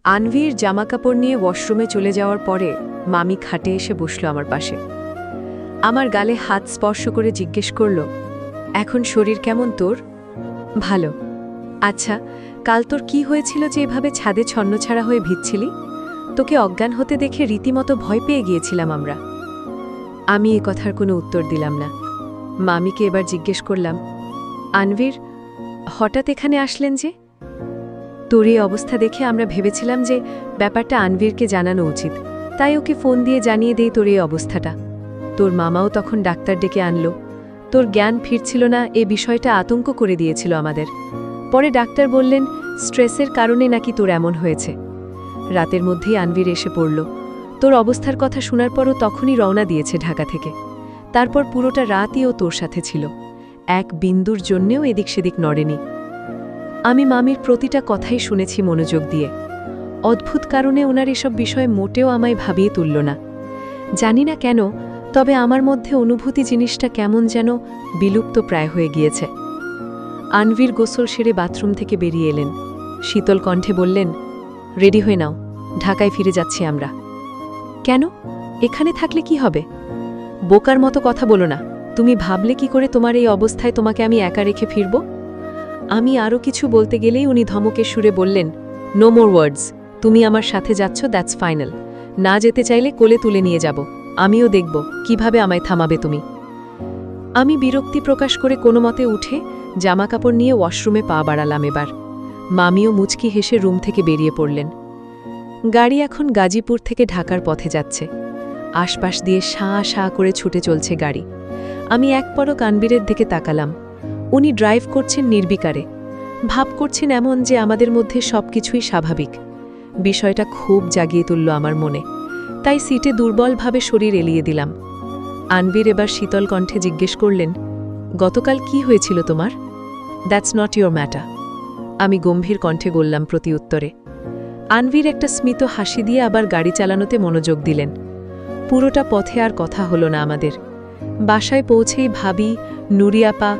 আনভির জামাকাপড় নিয়ে ওয়াশরুমে চলে যাওয়ার পরে মামি খাটে এসে বসল আমার পাশে। আমার গালে হাত স্পর্শ করে জিজ্ঞেস করল, এখন শরীর কেমন তোর? ভালো। আচ্ছা, কাল তোর কি হয়েছিল যে এভাবে ছাদে ছন্নছাড়া হয়ে ভিজছিলি? তোকে অজ্ঞান হতে দেখে রীতিমতো ভয় পেয়ে গিয়েছিলাম আমরা। আমি এ কথার কোনো উত্তর দিলাম না। মামিকে এবার জিজ্ঞেস করলাম, আনভির হঠাৎ এখানে আসলেন যে? তোর এই অবস্থা দেখে আমরা ভেবেছিলাম যে ব্যাপারটা আনভিরকে জানানো উচিত, তাই ওকে ফোন দিয়ে জানিয়ে দেই তোর এই অবস্থাটা। তোর মামাও তখন ডাক্তার ডেকে আনলো। তোর জ্ঞান ফিরছিল না, এ বিষয়টা আতঙ্ক করে দিয়েছিল আমাদের। পরে ডাক্তার বললেন স্ট্রেসের কারণে নাকি তোর এমন হয়েছে। রাতের মধ্যেই আনভির এসে পড়ল। তোর অবস্থার কথা শোনার পরও তখনই রওনা দিয়েছে ঢাকা থেকে। তারপর পুরোটা রাতই ও তোর সাথে ছিল, এক বিন্দুর জন্যেও এদিক সেদিক নড়েনি। আমি মামির প্রতিটা কথাই শুনেছি মনোযোগ দিয়ে। অদ্ভুত কারণে ওনার এসব বিষয়ে মোটেও আমায় ভাবিয়ে তুলল না। জানি না কেন, তবে আমার মধ্যে অনুভূতি জিনিসটা কেমন যেন বিলুপ্ত প্রায় হয়ে গিয়েছে। আনভির গোসল সেরে বাথরুম থেকে বেরিয়ে এলেন। শীতল কণ্ঠে বললেন, রেডি হয়ে নাও, ঢাকায় ফিরে যাচ্ছি আমরা। কেন? এখানে থাকলে কি হবে? বোকার মতো কথা বলো না। তুমি ভাবলে কি করে তোমার এই অবস্থায় তোমাকে আমি একা রেখে ফিরব? আমি আরও কিছু বলতে গেলেই উনি ধমকের সুরে বললেন, নো মোর ওয়ার্ডস। তুমি আমার সাথে যাচ্ছ, দ্যাটস ফাইনাল। না যেতে চাইলে কোলে তুলে নিয়ে যাব, আমিও দেখব কিভাবে আমায় থামাবে তুমি। আমি বিরক্তি প্রকাশ করে কোনো মতে উঠে জামাকাপড় নিয়ে ওয়াশরুমে পা বাড়ালাম। এবার মামিও মুচকি হেসে রুম থেকে বেরিয়ে পড়লেন। গাড়ি এখন গাজীপুর থেকে ঢাকার পথে যাচ্ছে। আশপাশ দিয়ে শাঁ শাঁ করে ছুটে চলছে গাড়ি। আমি এক পলক আনভিরের দিকে তাকালাম। উনি ড্রাইভ করছেন নির্বিকারে, ভাব করছেন এমন যে আমাদের মধ্যে সবকিছুই স্বাভাবিক। বিষয়টা খুব জাগিয়ে তুলল আমার মনে, তাই সিটে দুর্বলভাবে শরীর এলিয়ে দিলাম। আনভির এবার শীতল কণ্ঠে জিজ্ঞেস করলেন, গতকাল কি হয়েছিল তোমার? That's not your matter. আমি গম্ভীর কণ্ঠে বললাম প্রতি উত্তরে। আনভির একটা স্মিত হাসি দিয়ে আবার গাড়ি চালানোতে মনোযোগ দিলেন। পুরোটা পথে আর কথা হলো না আমাদের। বাসায় পৌঁছেই ভাবি, নুরিয়াপা,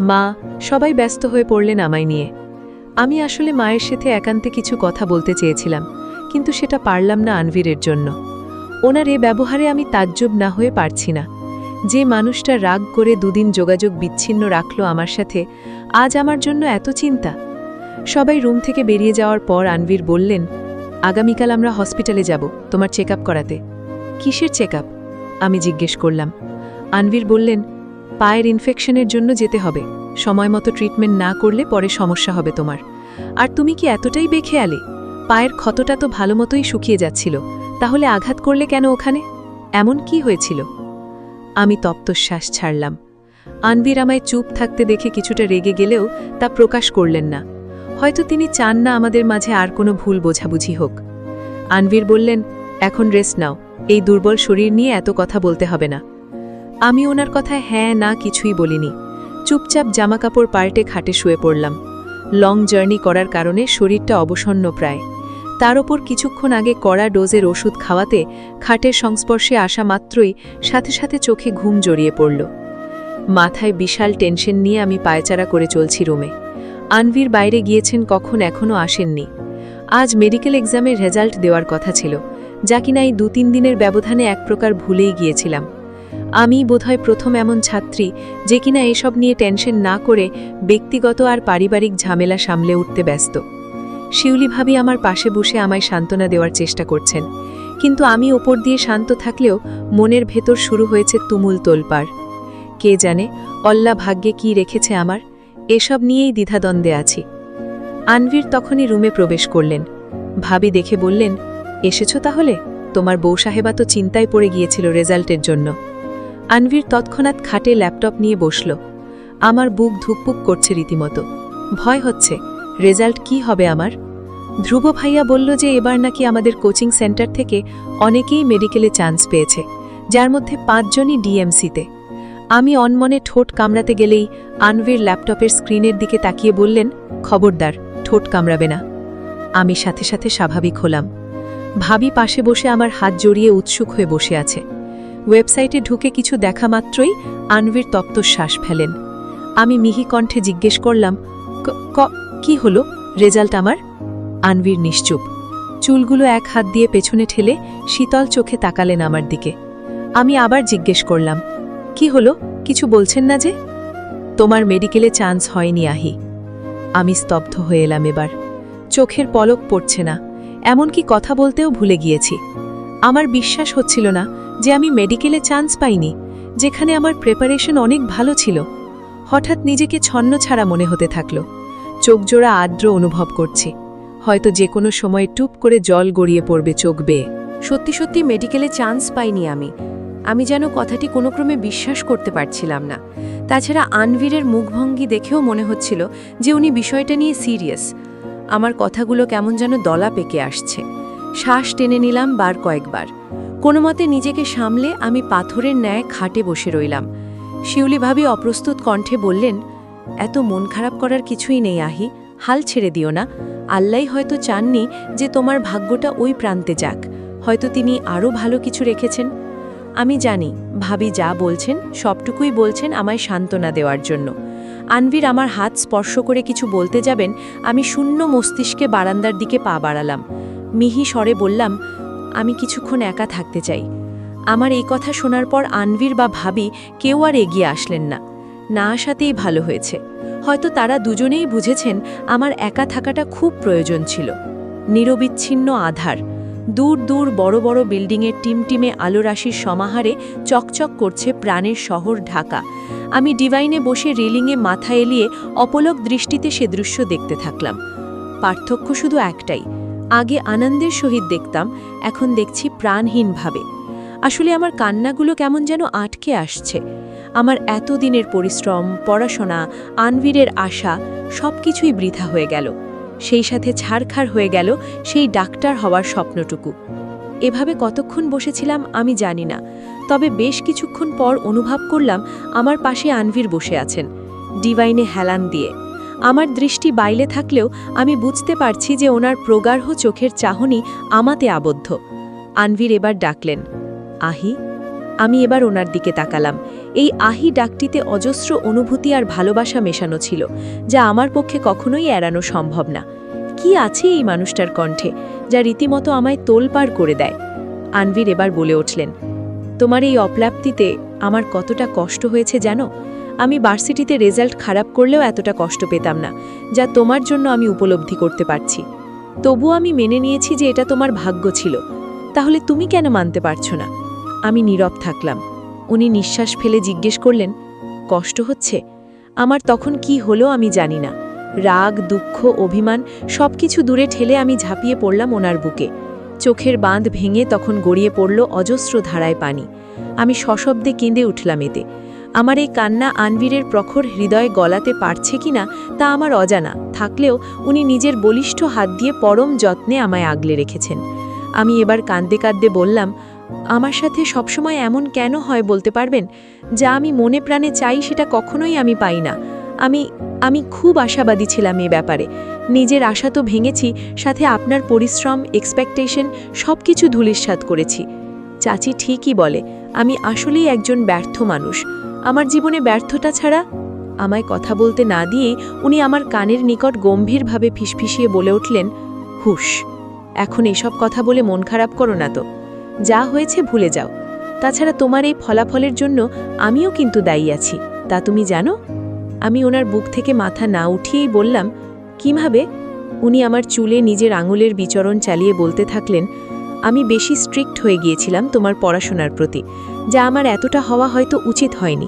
মা সবাই ব্যস্ত হয়ে পড়লেন আমায় নিয়ে। আমি আসলে মায়ের সাথে একান্তে কিছু কথা বলতে চেয়েছিলাম, কিন্তু সেটা পারলাম না আনভিরের জন্য। ওনার এ ব্যবহারে আমি তাজ্জব না হয়ে পারছি না। যে মানুষটা রাগ করে দুদিন যোগাযোগ বিচ্ছিন্ন রাখল আমার সাথে, আজ আমার জন্য এত চিন্তা। সবাই রুম থেকে বেরিয়ে যাওয়ার পর আনভির বললেন, আগামীকাল আমরা হসপিটালে যাব তোমার চেক আপ করাতে। কিসের চেক আপ? আমি জিজ্ঞেস করলাম। আনভির বললেন, পায়ের ইনফেকশনের জন্য যেতে হবে। সময় মতো ট্রিটমেন্ট না করলে পরে সমস্যা হবে তোমার। আর তুমি কি এতটাই বেখেয়ালি? পায়ের ক্ষতটা তো ভালো মতোই শুকিয়ে যাচ্ছিল, তাহলে আঘাত করলে কেন ওখানে? এমন কি হয়েছিল? আমি তপ্তশ্বাস ছাড়লাম। আনভির আমায় চুপ থাকতে দেখে কিছুটা রেগে গেলেও তা প্রকাশ করলেন না। হয়তো তিনি চান না আমাদের মাঝে আর কোনো ভুল বোঝাবুঝি হোক। আনভির বললেন, এখন রেস্ট নাও, এই দুর্বল শরীর নিয়ে এত কথা বলতে হবে না। আমি ওনার কথায় হ্যাঁ না কিছুই বলিনি। চুপচাপ জামাকাপড় পাল্টে খাটে শুয়ে পড়লাম। লং জার্নি করার কারণে শরীরটা অবসন্ন প্রায়। তার ওপর কিছুক্ষণ আগে কড়া ডোজের ওষুধ খাওয়াতে খাটের সংস্পর্শে আসা মাত্রই সাথে সাথে চোখে ঘুম জড়িয়ে পড়ল। মাথায় বিশাল টেনশন নিয়ে আমি পায়চারা করে চলছি রুমে। আনভির বাইরে গিয়েছেন কখন, এখনও আসেননি। আজ মেডিকেল এক্সামের রেজাল্ট দেওয়ার কথা ছিল, যা কিনা এই 2-3 দিনের ব্যবধানে এক প্রকার ভুলেই গিয়েছিলাম। আমি বোধহয় প্রথম এমন ছাত্রী যে কিনা এসব নিয়ে টেনশন না করে ব্যক্তিগত আর পারিবারিক ঝামেলা সামলে উঠতে ব্যস্ত। শিউলি ভাবি আমার পাশে বসে আমায় সান্ত্বনা দেওয়ার চেষ্টা করছেন, কিন্তু আমি ওপর দিয়ে শান্ত থাকলেও মনের ভেতর শুরু হয়েছে তুমুল তোলপাড়। কে জানে অল্লাহ ভাগ্যে কি রেখেছে আমার, এসব নিয়েই দ্বিধাদ্বন্দ্বে আছি। আনভির তখনই রুমে প্রবেশ করলেন। ভাবি দেখে বললেন, এসেছো তাহলে? তোমার বউ সাহেবা তো চিন্তায় পড়ে গিয়েছিল রেজাল্টের জন্য। আনভির তৎক্ষণাৎ খাটে ল্যাপটপ নিয়ে বসল। আমার বুক ধুকপুক করছে রীতিমতো। ভয় হচ্ছে, রেজাল্ট কি হবে আমার? ধ্রুব ভাইয়া বলল যে এবার নাকি আমাদের কোচিং সেন্টার থেকে অনেকেই মেডিকেলে চান্স পেয়েছে, যার মধ্যে 5 জনই ডিএমসিতে। আমি অনমনে ঠোঁট কামড়াতে গেলেই আনভির ল্যাপটপের স্ক্রিনের দিকে তাকিয়ে বললেন, খবরদার, ঠোঁট কামড়াবে না। আমি সাথে সাথে স্বাভাবিক হলাম। ভাবি পাশে বসে আমার হাত জড়িয়ে উৎসুক হয়ে বসে আছে। ওয়েবসাইটে ঢুকে কিছু দেখা মাত্রই আনভির তপ্ত শ্বাস ফেলেন। আমি মিহি কণ্ঠে জিজ্ঞেস করলাম, কি হলো রেজাল্ট আমার? আনভির নিশ্চুপ। চুলগুলো এক হাত দিয়ে পেছনে ঠেলে শীতল চোখে তাকালেন আমার দিকে। আমি আবার জিজ্ঞেস করলাম, কি হলো, কিছু বলছেন না যে? তোমার মেডিকেলে চান্স হয়নি আহি। আমি স্তব্ধ হয়ে এলাম এবার। চোখের পলক পড়ছে না, এমনকি কথা বলতেও ভুলে গিয়েছি। আমার বিশ্বাস হচ্ছিল না যে আমি মেডিকেলে চান্স পাইনি, যেখানে আমার প্রিপারেশন অনেক ভালো ছিল। হঠাৎ নিজেকে ছন্নছাড়া মনে হতে থাকল। চোখজোড়া আর্দ্র অনুভব করছি, হয়তো যে কোনো সময় টুপ করে জল গড়িয়ে পড়বে চোখ বেয়ে। সত্যি সত্যি মেডিকেলে চান্স পাইনি আমি যেন কথাটি কোনো ক্রমে বিশ্বাস করতে পারছিলাম না। তাছাড়া আনভীরের মুখভঙ্গি দেখেও মনে হচ্ছিল যে উনি বিষয়টা নিয়ে সিরিয়াস। আমার কথাগুলো কেমন যেন দলা পেকে আসছে। শ্বাস টেনে নিলাম বার কয়েকবার। কোনো মতে নিজেকে সামলে আমি পাথরের ন্যায় খাটে বসে রইলাম। শিউলি ভাবি অপ্রস্তুত কণ্ঠে বললেন, এত মন খারাপ করার কিছুই নেই আহি, হাল ছেড়ে দিও না। আল্লাহই হয়তো চাননি যে তোমার ভাগ্যটা ওই প্রান্তে যাক, হয়তো তিনি আরও ভালো কিছু রেখেছেন। আমি জানি ভাবি যা বলছেন সবটুকুই বলছেন আমায় সান্ত্বনা দেওয়ার জন্য। আনভীর আমার হাত স্পর্শ করে কিছু বলতে যাবেন, আমি শূন্য মস্তিষ্কে বারান্দার দিকে পা বাড়ালাম। মিহি স্বরে বললাম, আমি কিছুক্ষণ একা থাকতে চাই। আমার এই কথা শোনার পর আনভীর বা ভাবি কেউ আর এগিয়ে আসলেন না। না আসাতেই ভালো হয়েছে। হয়তো তারা দুজনেই বুঝেছেন আমার একা থাকাটা খুব প্রয়োজন ছিল। নিরবিচ্ছিন্ন আধার, দূর দূর বড় বড় বিল্ডিংয়ের টিমটিমে আলোরাশির সমাহারে চকচক করছে প্রাণের শহর ঢাকা। আমি ডিভাইনে বসে রেলিংয়ে মাথা এলিয়ে অপলক দৃষ্টিতে সে দৃশ্য দেখতে থাকলাম। পার্থক্য শুধু একটাই, আগে আনন্দের সহিত দেখতাম, এখন দেখছি প্রাণহীনভাবে। আসলে আমার কান্নাগুলো কেমন যেন আটকে আসছে। আমার এতদিনের পরিশ্রম, পড়াশোনা, আনভীরের আশা সবকিছুই বৃথা হয়ে গেল। সেই সাথে ছাড়খাড় হয়ে গেল সেই ডাক্তার হওয়ার স্বপ্নটুকু। এভাবে কতক্ষণ বসেছিলাম আমি জানি না, তবে বেশ কিছুক্ষণ পর অনুভব করলাম আমার পাশে আনভীর বসে আছেন, ডিভাইনে হেলান দিয়ে। আমার দৃষ্টি বাইরে থাকলেও আমি বুঝতে পারছি যে ওনার প্রগাঢ় চোখের চাহনি আমাতে আবদ্ধ। আনভীর এবার ডাকলেন, আহি। আমি এবার ওনার দিকে তাকালাম। এই আহি ডাকটিতে অজস্র অনুভূতি আর ভালোবাসা মেশানো ছিল, যা আমার পক্ষে কখনোই এড়ানো সম্ভব না। কি আছে এই মানুষটার কণ্ঠে যা রীতিমতো আমায় তোলপাড় করে দেয়? আনভীর এবার বলে উঠলেন, তোমার এই অপ্রাপ্তিতে আমার কতটা কষ্ট হয়েছে জানো? আমি ভার্সিটিতে রেজাল্ট খারাপ করলেও এতটা কষ্ট পেতাম না, যা তোমার জন্য আমি উপলব্ধি করতে পারছি। তবুও আমি মেনে নিয়েছি যে এটা তোমার ভাগ্য ছিল। তাহলে তুমি কেন মানতে পারছো না? আমি নীরব থাকলাম। উনি নিঃশ্বাস ফেলে জিজ্ঞেস করলেন, কষ্ট হচ্ছে? আমার তখন কি হলো আমি জানি না। রাগ, দুঃখ, অভিমান সবকিছু দূরে ঠেলে আমি ঝাঁপিয়ে পড়লাম ওনার বুকে। চোখের বাঁধ ভেঙে তখন গড়িয়ে পড়ল অজস্র ধারায় পানি। আমি সশব্দে কেঁদে উঠলাম এতে। আমার এই কান্না আনভীরের প্রখর হৃদয়ে গলাতে পারছে কিনা তা আমার অজানা থাকলেও উনি নিজের বলিষ্ঠ হাত দিয়ে পরম যত্নে আমায় আগলে রেখেছেন। আমি এবার কাঁদতে কাঁদতে বললাম, আমার সাথে সবসময় এমন কেন হয় বলতে পারবেন? যা আমি মনে প্রাণে চাই সেটা কখনোই আমি পাই না। আমি খুব আশাবাদী ছিলাম এ ব্যাপারে। নিজের আশা তো ভেঙেছি, সাথে আপনার পরিশ্রম, এক্সপেকটেশন সবকিছু ধূলিসাৎ করেছি। চাচি ঠিকই বলে, আমি আসলেই একজন ব্যর্থ মানুষ। আমার জীবনে ব্যর্থতা ছাড়া। আমায় কথা বলতে না দিয়েই উনি আমার কানের নিকট গম্ভীরভাবে ফিসফিসিয়ে বলে উঠলেন, হুশ, এখন এসব কথা বলে মন খারাপ করো না তো। যা হয়েছে ভুলে যাও। তাছাড়া তোমার এই ফলাফলের জন্য আমিও কিন্তু দায়ী আছি, তা তুমি জানো? আমি ওনার বুক থেকে মাথা না উঠিয়েই বললাম, কিভাবে? উনি আমার চুলে নিজের আঙুলের বিচরণ চালিয়ে বলতে থাকলেন, আমি বেশি স্ট্রিক্ট হয়ে গিয়েছিলাম তোমার পড়াশোনার প্রতি, যা আমার এতটা হওয়া হয়তো উচিত হয়নি।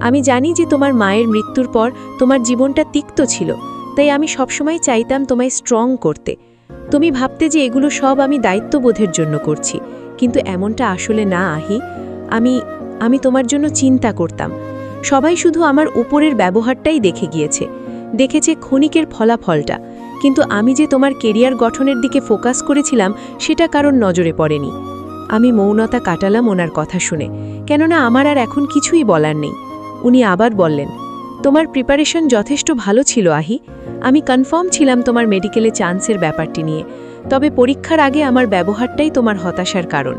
আমি জানি যে তোমার মায়ের মৃত্যুর পর তোমার জীবনটা তিক্ত ছিল, তাই আমি সবসময় চাইতাম তোমায় স্ট্রং করতে। তুমি ভাবতে যে এগুলো সব আমি দায়িত্ববোধের জন্য করছি, কিন্তু এমনটা আসলে না আহি। আমি তোমার জন্য চিন্তা করতাম। সবাই শুধু আমার উপরের ব্যবহারটাই দেখেছে ক্ষণিকের ফলাফলটা, কিন্তু আমি যে তোমার কেরিয়ার গঠনের দিকে ফোকাস করেছিলাম সেটা কারোর নজরে পড়েনি। আমি মৌনতা কাটালাম ওনার কথা শুনে, কেননা আমার আর এখন কিছুই বলার নেই। উনি আবার বললেন, তোমার প্রিপারেশন যথেষ্ট ভালো ছিল আহি। আমি কনফার্ম ছিলাম তোমার মেডিকেলে চান্সের ব্যাপারটি নিয়ে, তবে পরীক্ষার আগে আমার ব্যবহারটাই তোমার হতাশার কারণ।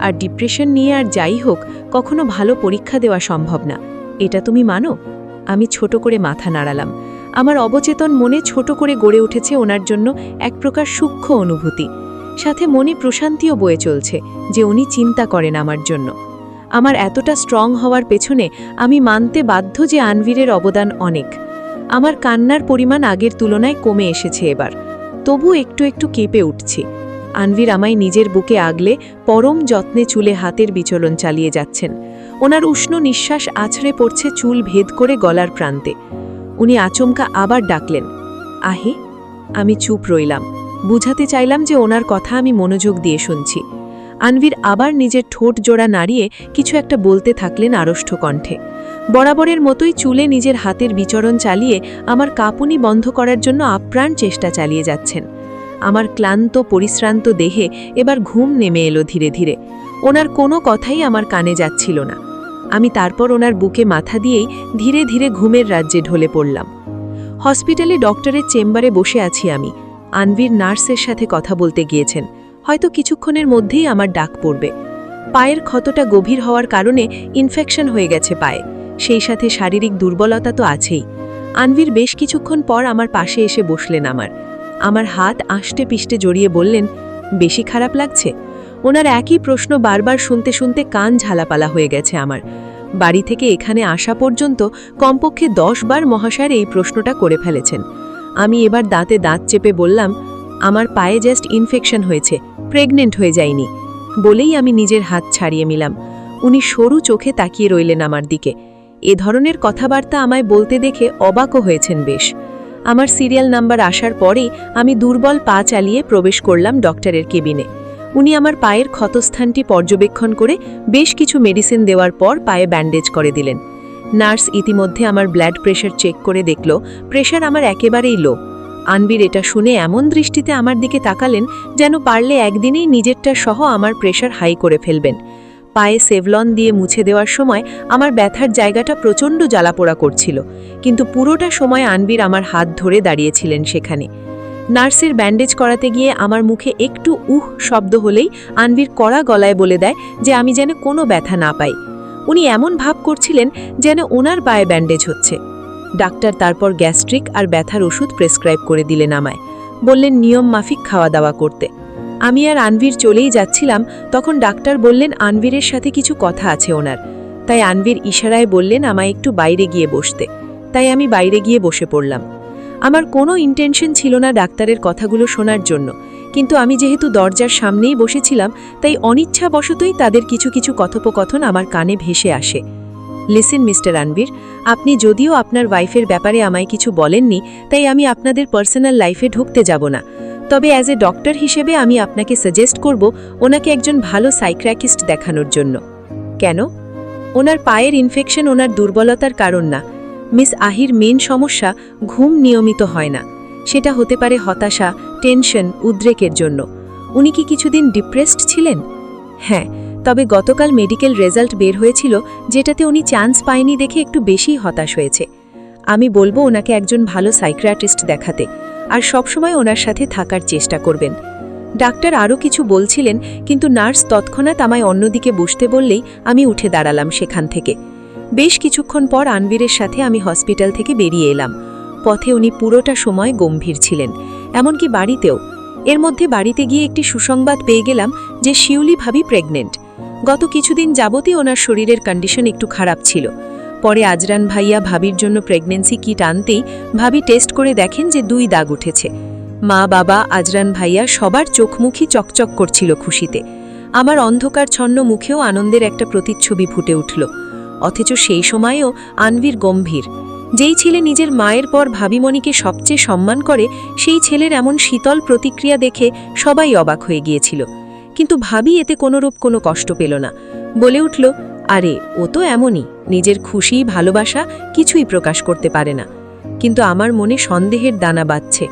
আর ডিপ্রেশন নিয়ে আর যাই হোক, কখনো ভালো পরীক্ষা দেওয়া সম্ভব না, এটা তুমি মানো? আমি ছোট করে মাথা নাড়ালাম। আমার অবচেতন মনে ছোট করে গড়ে উঠেছে ওনার জন্য এক প্রকার সূক্ষ্ম অনুভূতি। সাথে মনে প্রশান্তিও বয়ে চলছে যে উনি চিন্তা করেন আমার জন্য। আমার এতটা স্ট্রং হওয়ার পেছনে আমি মানতে বাধ্য যে আনভীরের অবদান অনেক। আমার কান্নার পরিমাণ আগের তুলনায় কমে এসেছে এবার, তবু একটু একটু কেঁপে উঠছি। আনভীর আমায় নিজের বুকে আগলে পরম যত্নে চুলে হাতের বিচলন চালিয়ে যাচ্ছেন। ওনার উষ্ণ নিঃশ্বাস আছড়ে পড়ছে চুল ভেদ করে গলার প্রান্তে। উনি আচমকা আবার ডাকলেন, আহি। আমি চুপ রইলাম, বুঝাতে চাইলাম যে ওনার কথা আমি মনোযোগ দিয়ে শুনছি। আনভীর আবার নিজের ঠোঁট জোড়া নাড়িয়ে কিছু একটা বলতে থাকলেন আড়ষ্ট কণ্ঠে। বরাবরের মতোই চুলে নিজের হাতের বিচরণ চালিয়ে আমার কাঁপুনি বন্ধ করার জন্য আপ্রাণ চেষ্টা চালিয়ে যাচ্ছেন। আমার ক্লান্ত পরিশ্রান্ত দেহে এবার ঘুম নেমে এলো ধীরে ধীরে। ওনার কোনো কথাই আমার কানে যাচ্ছিল না। আমি তারপর ওনার বুকে মাথা দিয়েই ধীরে ধীরে ঘুমের রাজ্যে ঢলে পড়লাম। হসপিটালে ডক্টরের চেম্বারে বসে আছি আমি। আনভীর নার্সের সাথে কথা বলতে গিয়েছেন, হয়তো কিছুক্ষণের মধ্যেই আমার ডাক পড়বে। পায়ের ক্ষতটা গভীর হওয়ার কারণে ইনফেকশন হয়ে গেছে পায়ে, সেই সাথে শারীরিক দুর্বলতা তো আছেই। আনভীর বেশ কিছুক্ষণ পর আমার পাশে এসে বসলেন। আমার হাত আষ্টে পিষ্টে জড়িয়ে বললেন, বেশি খারাপ লাগছে? ওনার একই প্রশ্ন বারবার শুনতে শুনতে কান ঝালাপালা হয়ে গেছে আমার। বাড়ি থেকে এখানে আসা পর্যন্ত কমপক্ষে 10 বার মহাশয়ের এই প্রশ্নটা করে ফেলেছেন। আমি এবার দাঁতে দাঁত চেপে বললাম, আমার পায়ে জাস্ট ইনফেকশন হয়েছে, প্রেগনেন্ট হয়ে যায়নি। বলেই আমি নিজের হাত ছাড়িয়ে নিলাম। উনি সরু চোখে তাকিয়ে রইলেন আমার দিকে। এ ধরনের কথাবার্তা আমায় বলতে দেখে অবাকও হয়েছেন বেশ। আমার সিরিয়াল নাম্বার আসার পরেই আমি দুর্বল পা চালিয়ে প্রবেশ করলাম ডক্টরের কেবিনে। উনি আমার পায়ের ক্ষতস্থানটি পর্যবেক্ষণ করে বেশ কিছু মেডিসিন দেওয়ার পর পায়ে ব্যান্ডেজ করে দিলেন। নার্স ইতিমধ্যে আমার ব্লাড প্রেশার চেক করে দেখল প্রেশার আমার একেবারেই লো। আনভীর এটা শুনে এমন দৃষ্টিতে আমার দিকে তাকালেন যেন পারলে একদিনেই নিজেরটা সহ আমার প্রেশার হাই করে ফেলবেন। পায়ে সেভলন দিয়ে মুছে দেওয়ার সময় আমার ব্যথার জায়গাটা প্রচণ্ড জ্বালাপোড়া করছিল, কিন্তু পুরোটা সময় আনভীর আমার হাত ধরে দাঁড়িয়েছিলেন সেখানে। নার্সের ব্যান্ডেজ করাতে গিয়ে আমার মুখে একটু শব্দ হলেই আনভীর কড়া গলায় বলে দেয় যে আমি যেন কোনো ব্যথা না পাই। উনি এমন ভাব করছিলেন যেন ওনার পায়ে ব্যান্ডেজ হচ্ছে। ডাক্তার তারপর গ্যাস্ট্রিক আর ব্যথার ওষুধ প্রেসক্রাইব করে দিলেন আমায়। বললেন নিয়ম মাফিক খাওয়া দাওয়া করতে। আমি আর আনভীর চলেই যাচ্ছিলাম, তখন ডাক্তার বললেন আনভীরের সাথে কিছু কথা আছে ওনার। তাই আনভীর ইশারায় বললেন আমায় একটু বাইরে গিয়ে বসতে। তাই আমি বাইরে গিয়ে বসে পড়লাম। আমার কোনো ইন্টেনশন ছিল না ডাক্তারের কথাগুলো শোনার জন্য, কিন্তু আমি যেহেতু দরজার সামনেই বসেছিলাম তাই অনিচ্ছাবশতই তাদের কিছু কিছু কথোপকথন আমার কানে ভেসে আসে। লিসেন মিস্টার আনভীর, আপনি যদিও আপনার ওয়াইফের ব্যাপারে আমায় কিছু বলেননি, তাই আমি আপনাদের পার্সোনাল লাইফে ঢুকতে যাব না। তবে অ্যাজ এ ডক্টর হিসেবে আমি আপনাকে সাজেস্ট করব ওনাকে একজন ভালো সাইকিয়াট্রিস্ট দেখানোর জন্য। কেন? ওনার পায়ের ইনফেকশন ওনার দুর্বলতার কারণ না। মিস আহির মেন সমস্যা ঘুম নিয়মিত হয় না। সেটা হতে পারে হতাশা, টেনশন, উদ্রেকের জন্য। উনি কি কিছুদিন ডিপ্রেসড ছিলেন? হ্যাঁ, তবে গতকাল মেডিকেল রেজাল্ট বের হয়েছিল যেটাতে উনি চান্স পায়নি দেখে একটু বেশি হতাশ হয়েছে। আমি বলবো ওনাকে একজন ভালো সাইকিয়াট্রিস্ট দেখাতে, আর সবসময় ওনার সাথে থাকার চেষ্টা করবেন। ডাক্তার আরও কিছু বলছিলেন, কিন্তু নার্স তৎক্ষণাৎ আমায় অন্যদিকে বসতে বললেই আমি উঠে দাঁড়ালাম সেখান থেকে। বেশ কিছুক্ষণ পর আনভীরের সাথে আমি হসপিটাল থেকে বেরিয়ে এলাম। পথে উনি পুরোটা সময় গম্ভীর ছিলেন, এমনকি বাড়িতেও। এর মধ্যে বাড়িতে গিয়ে একটি সুসংবাদ পেয়ে গেলাম যে শিউলি ভাবি প্রেগনেন্ট। গত কিছুদিন যাবতই ওনার শরীরের কন্ডিশন একটু খারাপ ছিল। পরে আজরান ভাইয়া ভাবির জন্য প্রেগনেন্সি কিট আনতেই ভাবি টেস্ট করে দেখেন যে 2 দাগ উঠেছে। মা, বাবা, আজরান ভাইয়া সবার চোখমুখী চকচক করছিল খুশিতে। আমার অন্ধকারছন্ন মুখেও আনন্দের একটা প্রতিচ্ছবি ফুটে উঠল। অথচ সেই সময়েও আনভীর গম্ভীর। যেই ছেলে নিজের মায়ের পর ভাবিমণিকে সবচেয়ে সম্মান করে, সেই ছেলের এমন শীতল প্রতিক্রিয়া দেখে সবাই অবাক হয়ে গিয়েছিল। কিন্তু ভাবি এতে কোনোরূপ কোনো কষ্ট পেল না। বলে উঠল, আরে ও তো এমনই, নিজের খুশি ভালোবাসা কিছুই প্রকাশ করতে পারে না। কিন্তু আমার মনে সন্দেহের দানা বাঁধছে।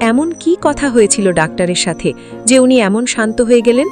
এমন কি কথা হয়েছিল ডাক্তারের সাথে যে উনি এমন শান্ত হয়ে গেলেন?